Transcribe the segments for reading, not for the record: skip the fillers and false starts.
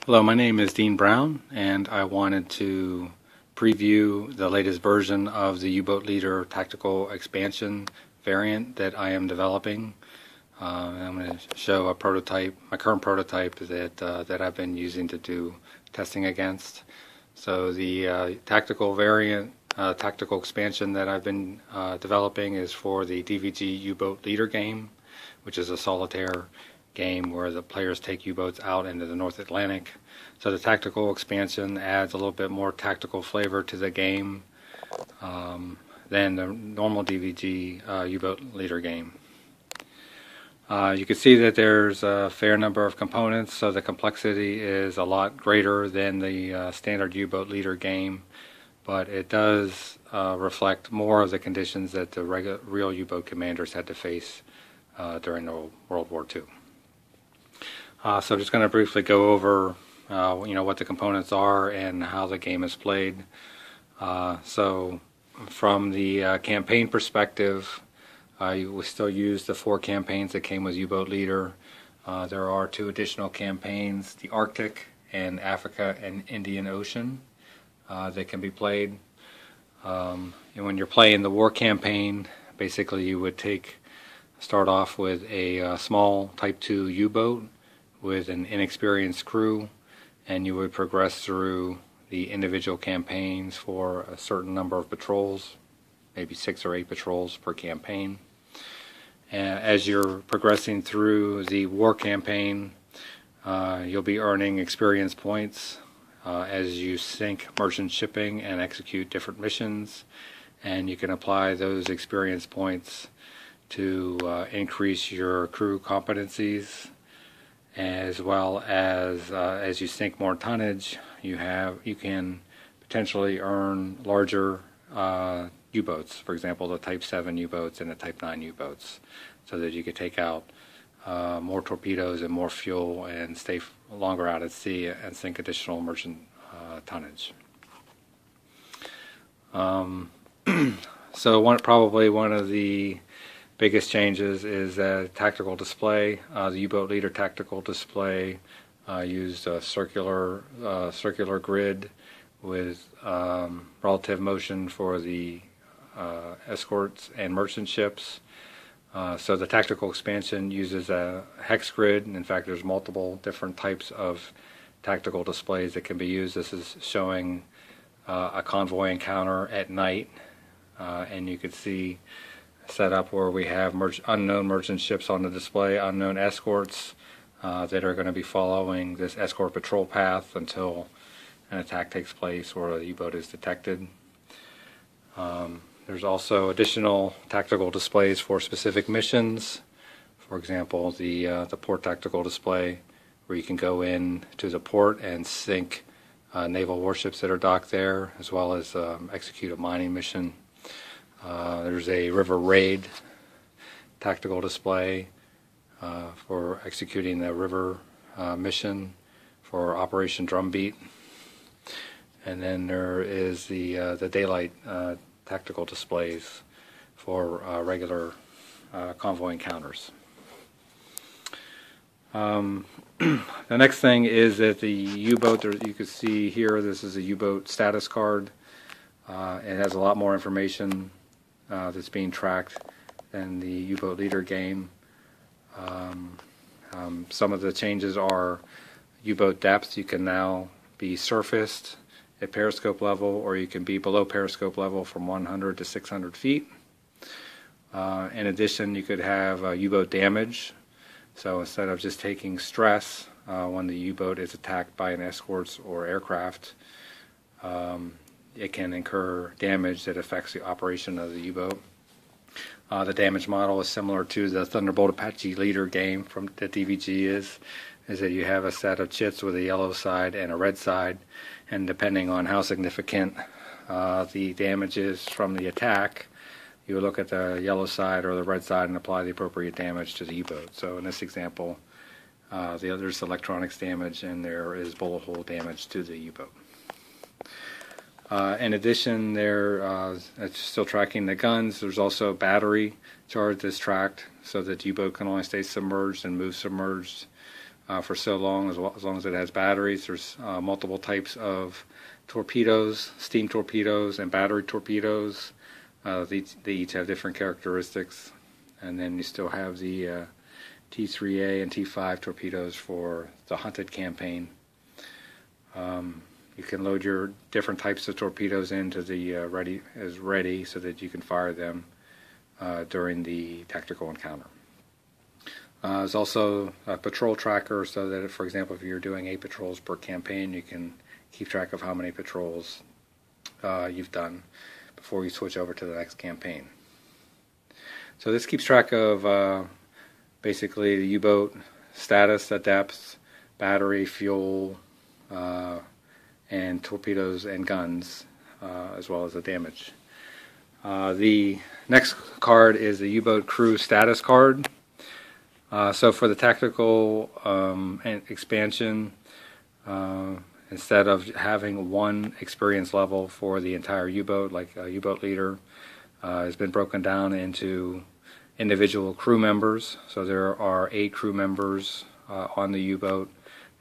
Hello, my name is Dean Brown, and I wanted to preview the latest version of the U-Boat Leader tactical expansion variant that I am developing. I'm going to show a prototype, my current prototype that I've been using to do testing against. So the tactical variant, tactical expansion that I've been developing is for the DVG U-Boat Leader game, which is a solitaire game where the players take U-boats out into the North Atlantic. So the tactical expansion adds a little bit more tactical flavor to the game than the normal DVG U-Boat Leader game. You can see that there's a fair number of components, so the complexity is a lot greater than the standard U-Boat Leader game, but it does reflect more of the conditions that the real U-boat commanders had to face during the World War II. So I'm just going to briefly go over what the components are and how the game is played. So from the campaign perspective, we still use the 4 campaigns that came with U-Boat Leader. There are 2 additional campaigns, the Arctic and Africa and Indian Ocean, that can be played. And when you're playing the war campaign, basically you would start off with a small Type 2 U-boat with an inexperienced crew, and you would progress through the individual campaigns for a certain number of patrols, maybe 6 or 8 patrols per campaign. And as you're progressing through the war campaign, you'll be earning experience points as you sink merchant shipping and execute different missions, and you can apply those experience points to increase your crew competencies, as well as you sink more tonnage, you can potentially earn larger U-boats, for example the Type 7 U-boats and the Type 9 U-boats, so that you could take out more torpedoes and more fuel and stay longer out at sea and sink additional merchant tonnage. So probably one of the biggest changes is tactical display. The U-Boat Leader tactical display used a circular grid with relative motion for the escorts and merchant ships. So the tactical expansion uses a hex grid. In fact, there's multiple different types of tactical displays that can be used. This is showing a convoy encounter at night, and you can see set up where we have unknown merchant ships on the display, unknown escorts that are going to be following this escort patrol path until an attack takes place or a U-boat is detected. There's also additional tactical displays for specific missions. For example, the port tactical display, where you can go in to the port and sink naval warships that are docked there, as well as execute a mining mission. There's a river raid tactical display for executing the river mission for Operation Drumbeat, and then there is the daylight tactical displays for regular convoy encounters. The next thing is that the U-boat, you can see here, this is a U-boat status card. It has a lot more information that's being tracked than the U-Boat Leader game. Some of the changes are U-boat depth. You can now be surfaced at periscope level, or you can be below periscope level from 100 to 600 feet. In addition, you could have U-boat damage. So instead of just taking stress when the U-boat is attacked by an escort or aircraft, it can incur damage that affects the operation of the U-boat. The damage model is similar to the Thunderbolt Apache Leader game from the DVG is that you have a set of chits with a yellow side and a red side, and depending on how significant the damage is from the attack, you would look at the yellow side or the red side and apply the appropriate damage to the U-boat. So in this example, there's electronics damage and there is bullet hole damage to the U-boat. In addition, it's still tracking the guns. There's also battery charge that's tracked so that the U-boat can only stay submerged and move submerged for so long, as long as it has batteries. There's multiple types of torpedoes, steam torpedoes and battery torpedoes. They each have different characteristics. And then you still have the T3A and T5 torpedoes for the hunted campaign. You can load your different types of torpedoes into the ready so that you can fire them during the tactical encounter. There's also a patrol tracker, so that, for example, if you're doing 8 patrols per campaign, you can keep track of how many patrols you've done before you switch over to the next campaign. So this keeps track of basically the U-boat status at depth, battery, fuel, and torpedoes and guns, as well as the damage. The next card is the U-boat crew status card. So for the tactical expansion, instead of having one experience level for the entire U-boat, like a U-boat leader, has been broken down into individual crew members. So there are 8 crew members on the U-boat.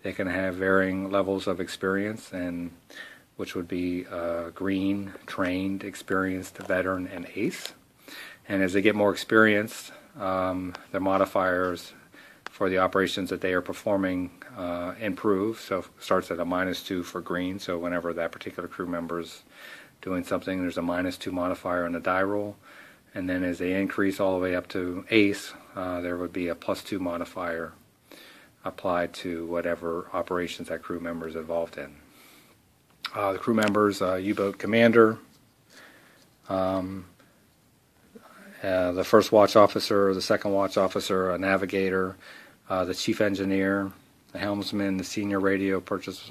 They can have varying levels of experience, and which would be green, trained, experienced, veteran, and ace. And as they get more experienced, their modifiers for the operations that they are performing improve. So it starts at a -2 for green. So whenever that particular crew member is doing something, there's a -2 modifier on the die roll. And then as they increase all the way up to ace, there would be a +2 modifier applied to whatever operations that crew member is involved in. The crew members, U-boat commander, the first watch officer, the second watch officer, a navigator, the chief engineer, the helmsman, the senior radio purchase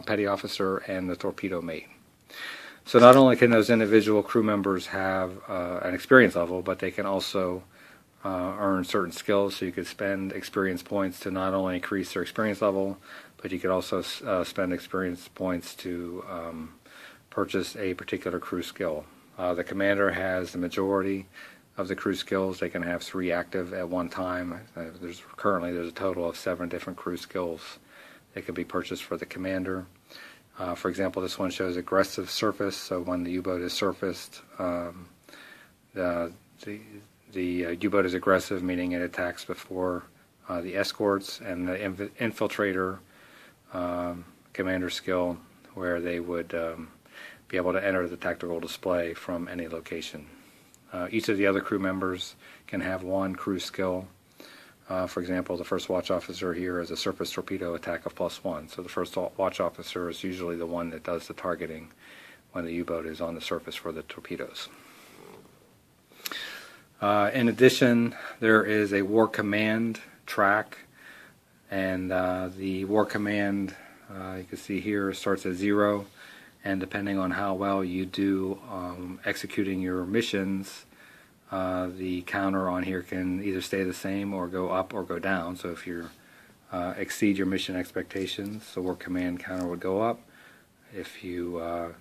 petty officer, and the torpedo mate. So not only can those individual crew members have an experience level, but they can also earn certain skills. So you could spend experience points to not only increase their experience level, but you could also spend experience points to purchase a particular crew skill. The commander has the majority of the crew skills. They can have 3 active at one time. Currently there's a total of 7 different crew skills that can be purchased for the commander. For example, this one shows aggressive surface. So when the U-boat is surfaced, the U-boat is aggressive, meaning it attacks before the escorts, and the infiltrator commander skill, where they would be able to enter the tactical display from any location. Each of the other crew members can have 1 crew skill. For example, the first watch officer here has a surface torpedo attack of +1. So the first watch officer is usually the one that does the targeting when the U-boat is on the surface for the torpedoes. In addition, there is a war command track, and the war command, you can see here, starts at 0, and depending on how well you do executing your missions, the counter on here can either stay the same or go up or go down. So if you exceed your mission expectations, the war command counter would go up. If you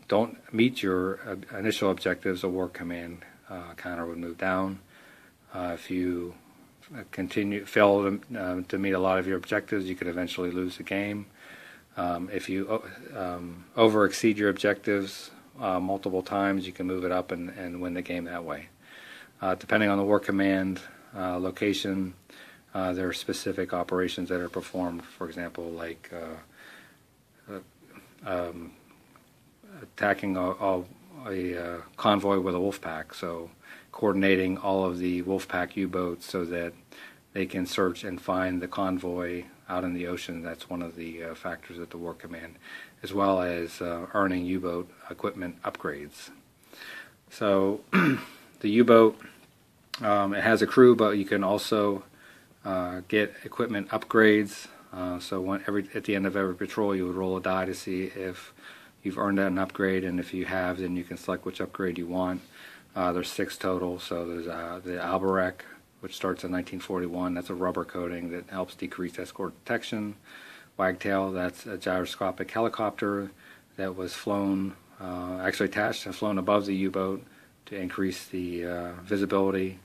don't meet your initial objectives, the war command counter would move down. If you fail to meet a lot of your objectives, you could eventually lose the game. If you over exceed your objectives multiple times, you can move it up and win the game that way. Depending on the war command location, there are specific operations that are performed. For example, like attacking a convoy with a wolf pack. So coordinating all of the wolf pack U-boats so that they can search and find the convoy out in the ocean. That's one of the factors at the war command, as well as earning U-boat equipment upgrades. So the U-boat, it has a crew, but you can also get equipment upgrades. So at the end of every patrol, you would roll a die to see if you've earned an upgrade, and if you have, then you can select which upgrade you want. There's 6 total. So there's the Alberec, which starts in 1941. That's a rubber coating that helps decrease escort detection. Wagtail, that's a gyroscopic helicopter that was flown, actually attached and flown above the U-boat to increase the visibility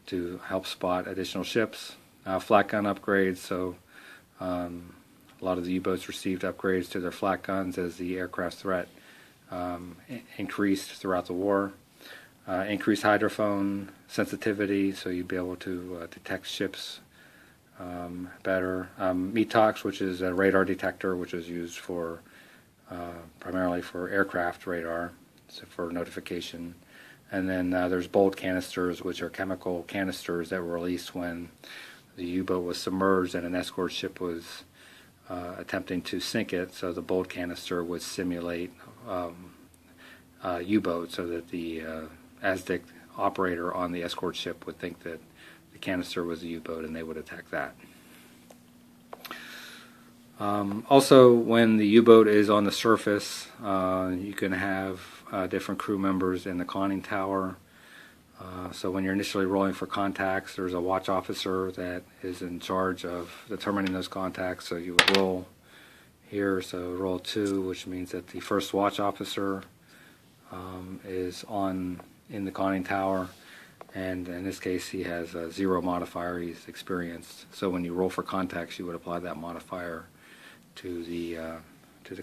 to help spot additional ships. Flat gun upgrades, so A lot of the U-boats received upgrades to their flak guns as the aircraft threat increased throughout the war. Increased hydrophone sensitivity, so you'd be able to detect ships better. METOX, which is a radar detector, which is used for primarily for aircraft radar, so for notification. And then there's bolt canisters, which are chemical canisters that were released when the U-boat was submerged and an escort ship was attempting to sink it. So the bolt canister would simulate U-boat, so that the ASDIC operator on the escort ship would think that the canister was a U-boat and they would attack that. Also, when the U-boat is on the surface, you can have different crew members in the conning tower. So when you're initially rolling for contacts, there's a watch officer that is in charge of determining those contacts. So you would roll here, so roll 2, which means that the first watch officer is in the conning tower, and in this case he has a 0 modifier. He's experienced. So when you roll for contacts, you would apply that modifier to the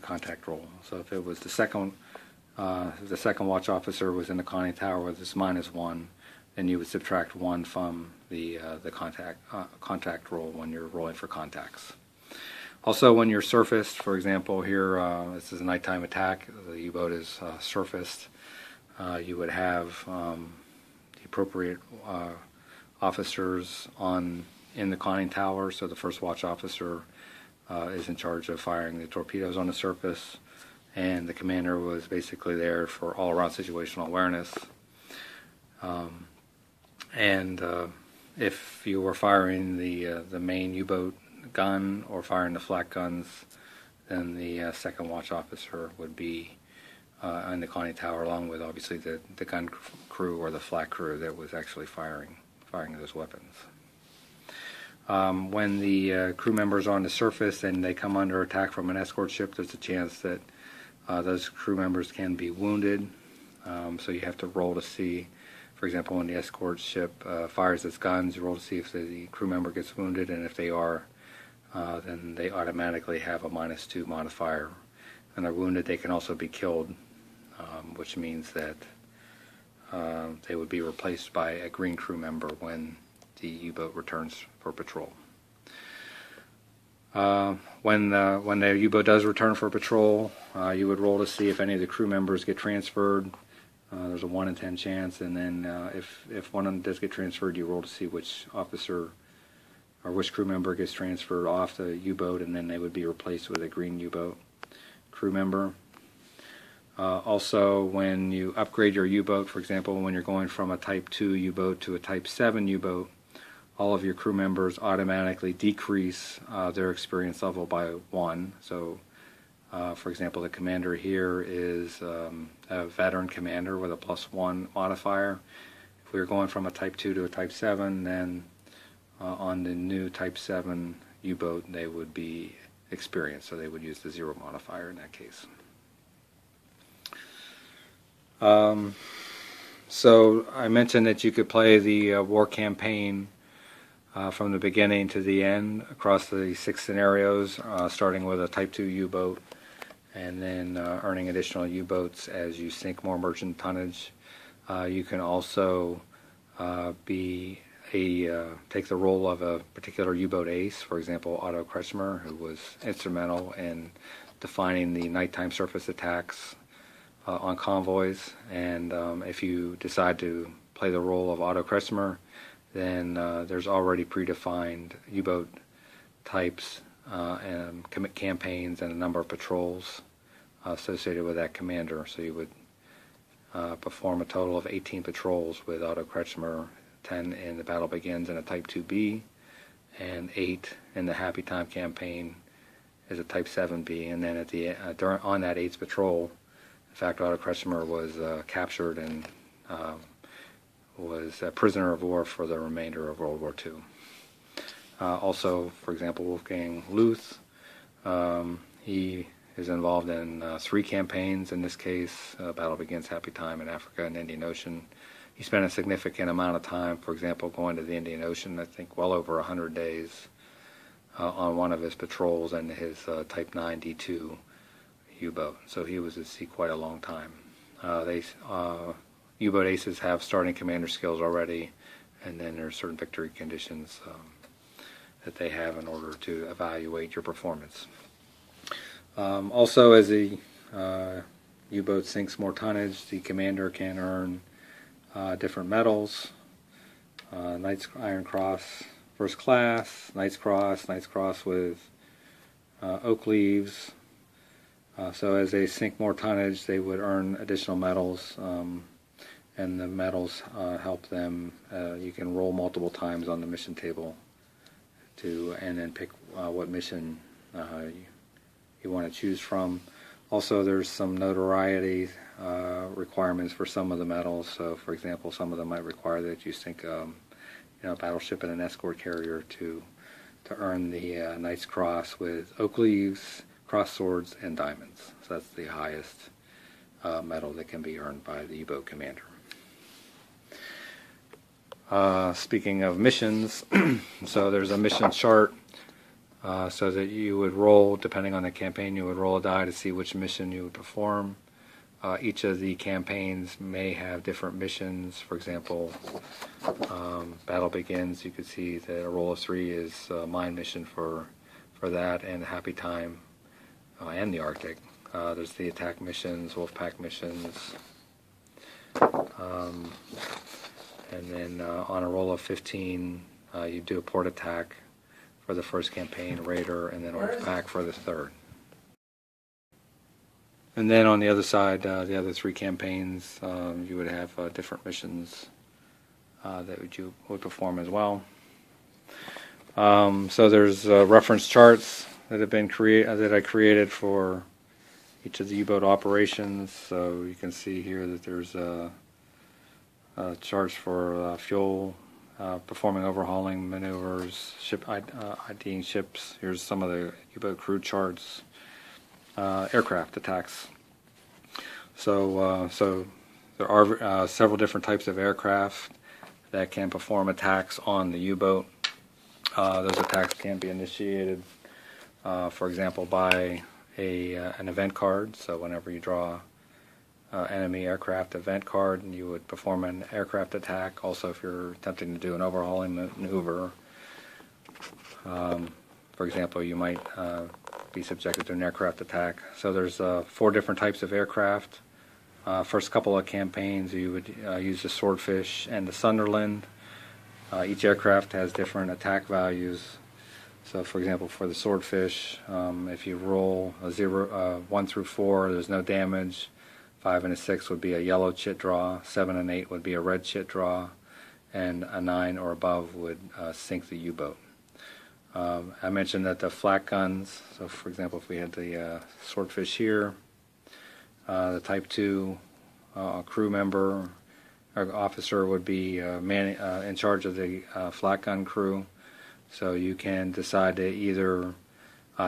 contact roll. So if it was the second watch officer was in the conning tower with this -1, then you would subtract 1 from the contact roll when you're rolling for contacts. Also, when you're surfaced, for example, here this is a nighttime attack. The U-boat is surfaced. You would have the appropriate officers in the conning tower. So the first watch officer is in charge of firing the torpedoes on the surface, and the commander was basically there for all-around situational awareness. If you were firing the main U-boat gun or firing the flak guns, then the second watch officer would be in the conning tower, along with obviously the gun crew or the flak crew that was actually firing those weapons. When the crew members are on the surface and they come under attack from an escort ship, there's a chance that those crew members can be wounded. So you have to roll to see, for example, when the escort ship fires its guns, you roll to see if the crew member gets wounded, and if they are, then they automatically have a -2 modifier. And they're wounded, they can also be killed, which means that they would be replaced by a green crew member when the U-boat returns for patrol. When the U-boat does return for patrol, you would roll to see if any of the crew members get transferred. There's a 1 in 10 chance, and then if one of them does get transferred, you roll to see which officer or which crew member gets transferred off the U-boat, and then they would be replaced with a green U-boat crew member. Also, when you upgrade your U-boat, for example, when you're going from a Type 2 U-boat to a Type 7 U-boat, all of your crew members automatically decrease their experience level by 1. So, for example, the commander here is a veteran commander with a +1 modifier. If we were going from a Type 2 to a Type 7, then on the new Type 7 U-boat, they would be experienced, so they would use the 0 modifier in that case. So I mentioned that you could play the war campaign from the beginning to the end across the 6 scenarios, starting with a Type 2 U-boat and then earning additional U-boats as you sink more merchant tonnage. You can also take the role of a particular U-boat ace, for example, Otto Kretschmer, who was instrumental in defining the nighttime surface attacks on convoys. And if you decide to play the role of Otto Kretschmer, then there's already predefined U-boat types and campaigns and a number of patrols associated with that commander. So you would perform a total of 18 patrols with Otto Kretschmer, 10 in The Battle Begins in a Type 2B, and 8 in the Happy Time campaign as a Type 7B. And then on that 8th patrol, in fact, Otto Kretschmer was captured and was a prisoner of war for the remainder of World War II. Also, for example, Wolfgang Luth, he is involved in 3 campaigns in this case, Battle Begins, Happy Time in Africa and Indian Ocean. He spent a significant amount of time, for example, going to the Indian Ocean, I think well over 100 days, on one of his patrols in his Type 9 D2 U-boat. So he was at sea quite a long time. U-boat aces have starting commander skills already, and then there's certain victory conditions that they have in order to evaluate your performance. Also, as the U-boat sinks more tonnage, the commander can earn different medals. Knight's Iron Cross First Class, Knight's Cross with oak leaves. So as they sink more tonnage, they would earn additional medals, and the medals help them. You can roll multiple times on the mission table and then pick what mission you want to choose from. Also, there's some notoriety requirements for some of the medals. So, for example, some of them might require that you sink a battleship and an escort carrier to earn the Knight's Cross with oak leaves, cross swords, and diamonds. So that's the highest medal that can be earned by the U-boat commander. Speaking of missions, so there's a mission chart so that you would roll, depending on the campaign, you would roll a die to see which mission you would perform. Each of the campaigns may have different missions. For example, Battle Begins, you could see that a roll of 3 is a mine mission for that, and Happy Time and the Arctic. There's the attack missions, Wolfpack missions, and then on a roll of 15, you do a port attack for the first campaign, Raider, and then Wolfpack for the third. And then on the other side, the other 3 campaigns, you would have different missions that you would perform as well. So there's reference charts that have been that I created for each of the U-boat operations. So you can see here that there's charts for fuel, performing overhauling maneuvers, ship IDing ships. Here's some of the U-boat crew charts. Aircraft attacks. So there are several different types of aircraft that can perform attacks on the U-boat. Those attacks can be initiated, for example, by an event card. So whenever you draw enemy aircraft event card, and you would perform an aircraft attack. Also, if you're attempting to do an overhauling maneuver, for example, you might be subjected to an aircraft attack. So there's 4 different types of aircraft. First couple of campaigns, you would use the Swordfish and the Sunderland. Each aircraft has different attack values. So, for example, for the Swordfish, if you roll a 1 through 4, there's no damage. 5 and a 6 would be a yellow chit draw. 7 and 8 would be a red chit draw, and a 9 or above would sink the U-boat. I mentioned that the flak guns, so for example, if we had the Swordfish here, the Type 2 crew member or officer would be in charge of the flak gun crew. So you can decide to either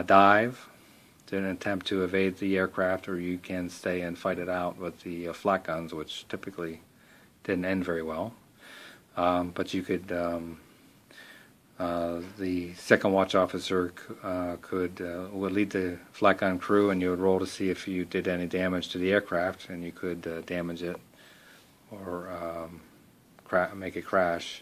dive to attempt to evade the aircraft, or you can stay and fight it out with the flak guns, which typically didn't end very well. But you could... the second watch officer would lead the flak gun crew, and you would roll to see if you did any damage to the aircraft, and you could damage it or make it crash.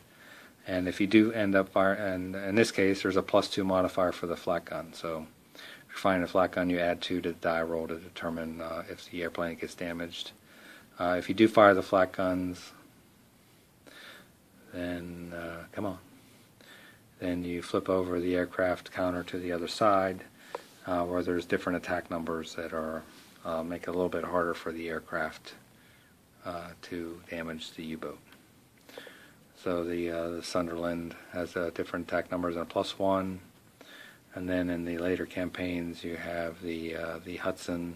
And if you do end up firing, and in this case, there's a +2 modifier for the flak gun. So if you're firing a flak gun, you add 2 to the die roll to determine if the airplane gets damaged. If you do fire the flak guns, then then you flip over the aircraft counter to the other side, where there's different attack numbers that make it a little bit harder for the aircraft to damage the U-boat. So the Sunderland has different attack numbers and a +1, and then in the later campaigns you have the Hudson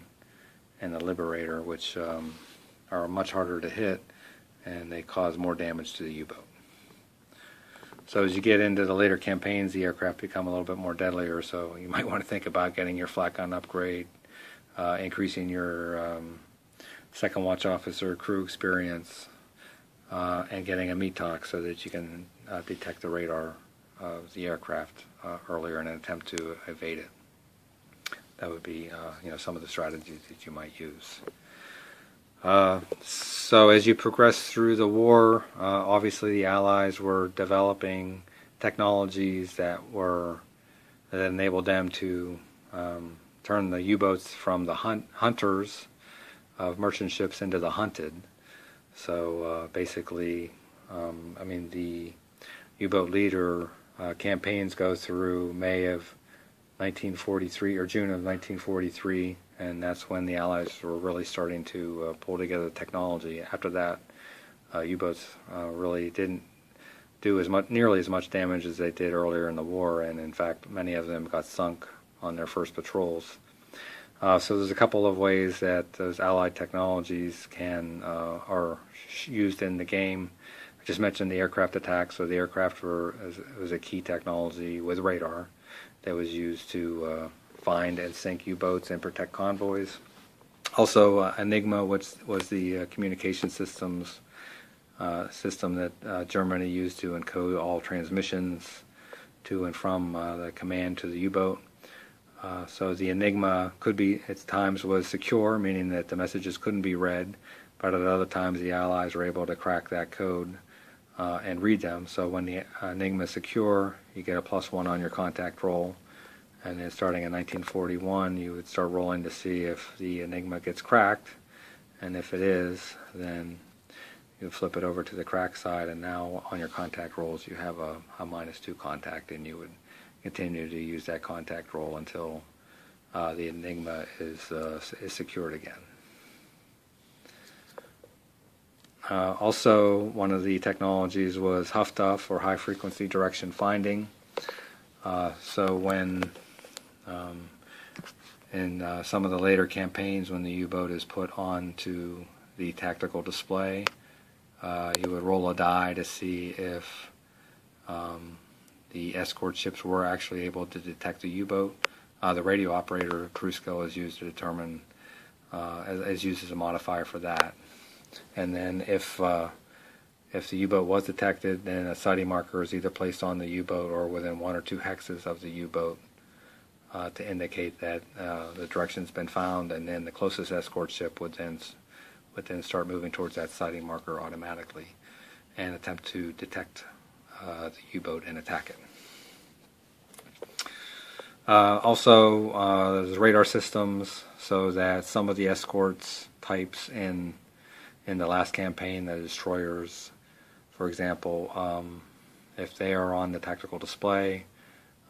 and the Liberator, which are much harder to hit, and they cause more damage to the U-boat. So as you get into the later campaigns, the aircraft become a little bit more deadlier, so you might want to think about getting your flak gun upgrade, increasing your second watch officer crew experience, and getting a METOC so that you can detect the radar of the aircraft earlier in an attempt to evade it. That would be some of the strategies that you might use. So as you progress through the war, obviously the Allies were developing technologies that enabled them to turn the U-boats from the hunters of merchant ships into the hunted. So basically, the U-boat leader campaigns go through May of 1943 or June of 1943, and that's when the Allies were really starting to pull together technology. After that, U-boats really didn't do nearly as much damage as they did earlier in the war, and in fact, many of them got sunk on their first patrols. So there's a couple of ways that those Allied technologies are used in the game. I just mentioned the aircraft attack, so the aircraft was a key technology with radar that was used to find and sink U-boats and protect convoys. Also, Enigma was the communication system that Germany used to encode all transmissions to and from the command to the U-boat. So the Enigma at times was secure, meaning that the messages couldn't be read, but at other times the Allies were able to crack that code and read them. So when the Enigma is secure, you get a +1 on your contact roll, and then starting in 1941, you would start rolling to see if the Enigma gets cracked, and if it is, then you flip it over to the crack side, and now on your contact rolls you have a -2 contact, and you would continue to use that contact roll until the Enigma is secured again. Also, one of the technologies was HFDUF, or high frequency direction finding. So when in some of the later campaigns, when the U-boat is put onto the tactical display, you would roll a die to see if the escort ships were actually able to detect the U-boat. The radio operator crew skill is used to determine, is used as a modifier for that. And then if the U-boat was detected, then a sighting marker is either placed on the U-boat or within 1 or 2 hexes of the U-boat to indicate that the direction's been found, and then the closest escort ship would then start moving towards that sighting marker automatically and attempt to detect the U-boat and attack it. Also, there's radar systems, so that some of the escorts types in the last campaign, the destroyers, for example, if they are on the tactical display,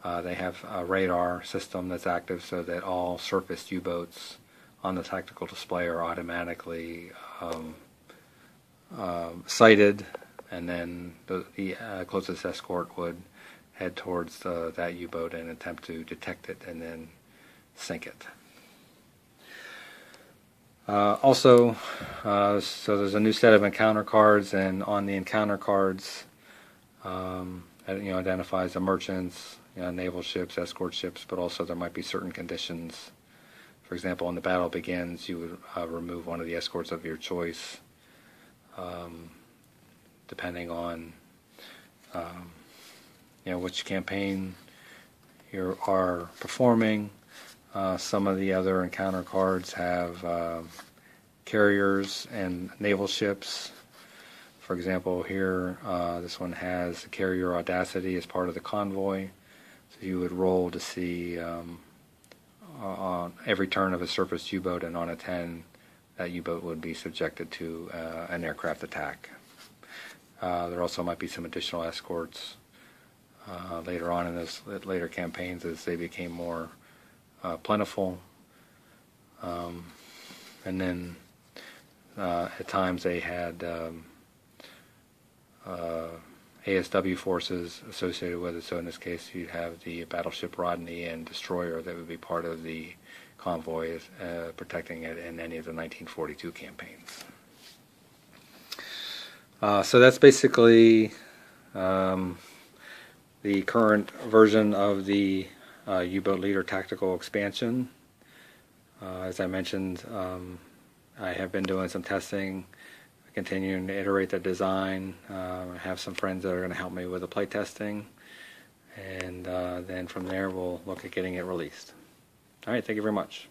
they have a radar system that's active so that all surface U-boats on the tactical display are automatically sighted, and then the closest escort would head towards that U-boat and attempt to detect it and then sink it. So there's a new set of encounter cards, and on the encounter cards, identifies the merchants, naval ships, escort ships, but also there might be certain conditions. For example, when the battle begins, you would remove one of the escorts of your choice, depending on which campaign you are performing. Some of the other encounter cards have carriers and naval ships. For example, here, this one has the carrier Audacity as part of the convoy. So you would roll to see on every turn of a surface U-boat, and on a 10, that U-boat would be subjected to an aircraft attack. There also might be some additional escorts later on in those later campaigns as they became more plentiful. And then at times they had ASW forces associated with it. So in this case, you'd have the battleship Rodney and destroyer that would be part of the convoy protecting it in any of the 1942 campaigns. So that's basically the current version of the U-boat leader tactical expansion. As I mentioned, I have been doing some testing, continuing to iterate the design. I have some friends that are going to help me with the play testing, and then from there we'll look at getting it released. All right, thank you very much.